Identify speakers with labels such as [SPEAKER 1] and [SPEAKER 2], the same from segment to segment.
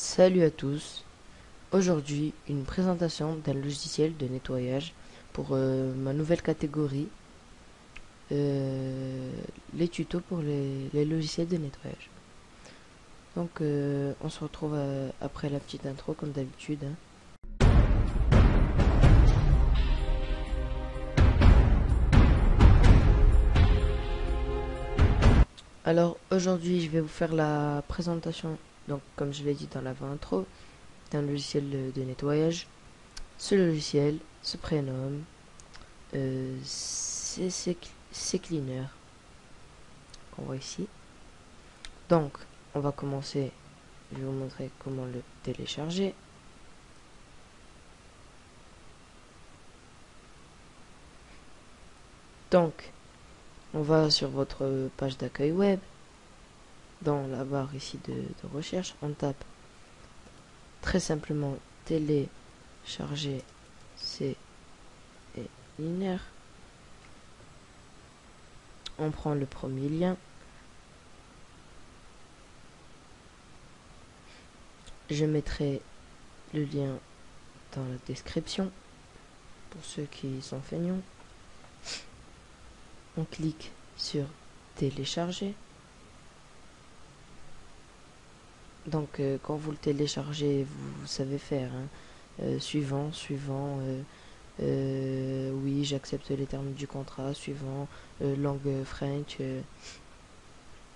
[SPEAKER 1] Salut à tous. Aujourd'hui, une présentation d'un logiciel de nettoyage pour ma nouvelle catégorie, euh, les tutos pour les logiciels de nettoyage. Donc, on se retrouve après la petite intro comme d'habitude, hein. Alors, aujourd'hui, je vais vous faire la présentation, donc comme je l'ai dit dans l'avant-intro, d'un logiciel de nettoyage. Ce logiciel se prénomme CCleaner, qu'on voit ici. Donc, on va commencer. Je vais vous montrer comment le télécharger. Donc, on va sur votre page d'accueil web. Dans la barre ici de recherche, on tape très simplement télécharger C et linéaire. On prend le premier lien. Je mettrai le lien dans la description pour ceux qui sont feignants. On clique sur télécharger. Donc quand vous le téléchargez, vous savez faire, hein. Suivant, oui, j'accepte les termes du contrat, suivant, langue French.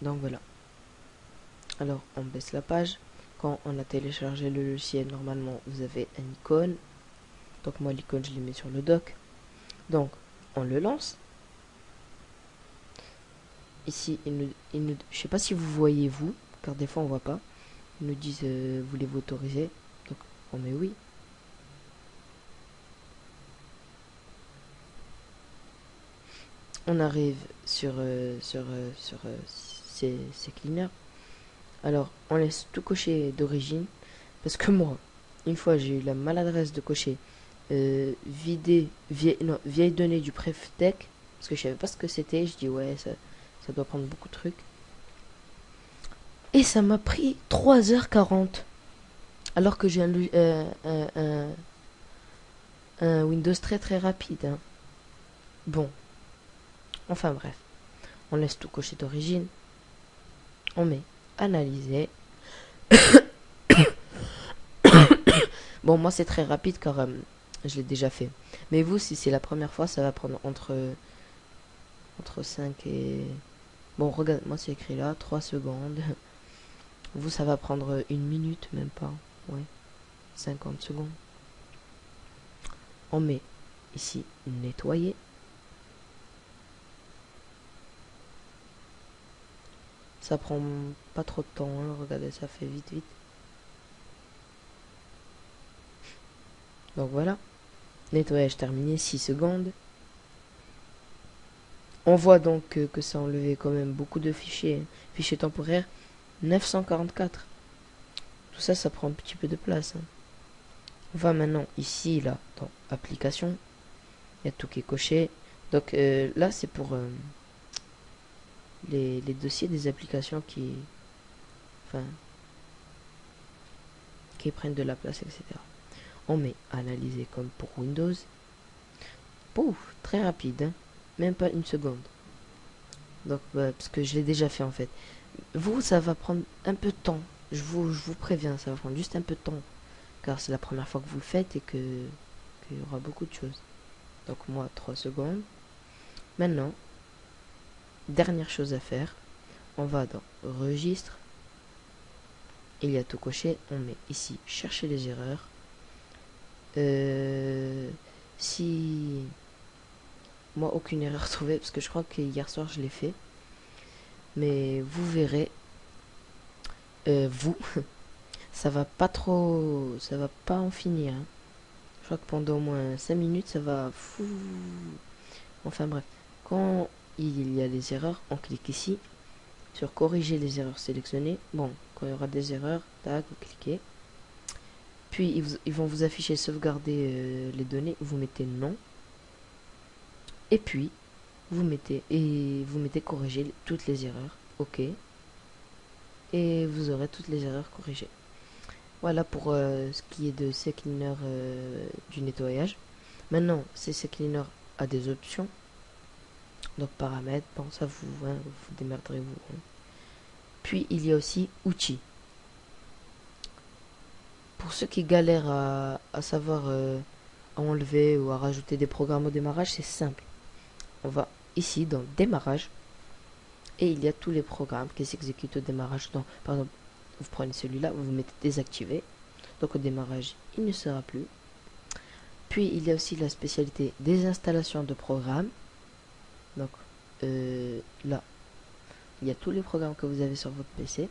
[SPEAKER 1] Donc voilà. Alors on baisse la page. Quand on a téléchargé le logiciel, normalement vous avez une icône. Donc moi l'icône je l'ai mis sur le dock. Donc on le lance. Ici, je sais pas si vous voyez vous, car des fois on voit pas. Ils nous disent voulez-vous autoriser. Donc on met oui. On arrive sur ces cleaners. Alors on laisse tout cocher d'origine. Parce que moi, une fois j'ai eu la maladresse de cocher vieille donnée du Preftech. Parce que je savais pas ce que c'était. Je dis ouais, ça doit prendre beaucoup de trucs. Et ça m'a pris 3h40. Alors que j'ai un Windows très très rapide, hein. Bon, enfin bref. On laisse tout cocher d'origine. On met analyser. Bon, moi c'est très rapide car je l'ai déjà fait. Mais vous, si c'est la première fois, ça va prendre entre 5 et... Bon, regarde, moi c'est écrit là, 3 secondes. Vous, ça va prendre 1 minute, même pas. Ouais, 50 secondes. On met ici nettoyer. Ça prend pas trop de temps, hein. Regardez, ça fait vite vite. Donc voilà. Nettoyage terminé, 6 secondes. On voit donc que ça a enlevé quand même beaucoup de fichiers, hein. Fichiers temporaires, 944. Tout ça, ça prend un petit peu de place, hein. On va maintenant ici, là, dans application. Il y a tout qui est coché. Donc là, c'est pour les dossiers des applications enfin, qui prennent de la place, etc. On met analyser comme pour Windows. Pouf, très rapide, hein. Même pas une seconde. Donc, parce que je l'ai déjà fait en fait. Vous, ça va prendre un peu de temps. Je vous préviens, ça va prendre juste un peu de temps. Car c'est la première fois que vous le faites et qu'il y aura beaucoup de choses. Donc moi, 3 secondes. Maintenant, dernière chose à faire. On va dans registre. Il y a tout coché. On met ici chercher les erreurs. Si moi aucune erreur trouvée, parce que je crois que hier soir je l'ai fait. Mais vous verrez, vous, ça va pas en finir, hein. Je crois que pendant au moins 5 minutes, ça va fou. Enfin bref, quand il y a des erreurs, on clique ici sur corriger les erreurs sélectionnées. Bon, quand il y aura des erreurs, tac, vous cliquez. Puis ils vont vous afficher sauvegarder les données. Vous mettez non. Et puis vous mettez corriger toutes les erreurs. Ok. Et vous aurez toutes les erreurs corrigées. Voilà pour ce qui est de CCleaner du nettoyage. Maintenant, CCleaner a des options. Donc paramètres, bon ça vous démerderez vous. Hein. Puis il y a aussi outils. Pour ceux qui galèrent à savoir à enlever ou à rajouter des programmes au démarrage, c'est simple. On va ici dans démarrage et il y a tous les programmes qui s'exécutent au démarrage. Donc, par exemple, vous prenez celui-là, vous mettez désactivé. Donc au démarrage, il ne sera plus. Puis il y a aussi la spécialité des installations de programmes. Donc là, il y a tous les programmes que vous avez sur votre PC.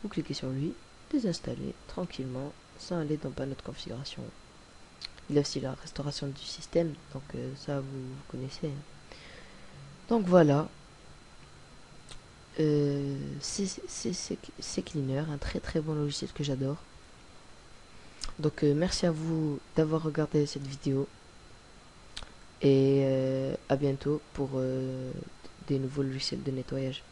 [SPEAKER 1] Vous cliquez sur lui, désinstaller tranquillement sans aller dans panneau de configuration. Il y a aussi la restauration du système, donc ça vous connaissez. Donc voilà, c'est Cleaner, un très très bon logiciel que j'adore. Donc merci à vous d'avoir regardé cette vidéo et à bientôt pour des nouveaux logiciels de nettoyage.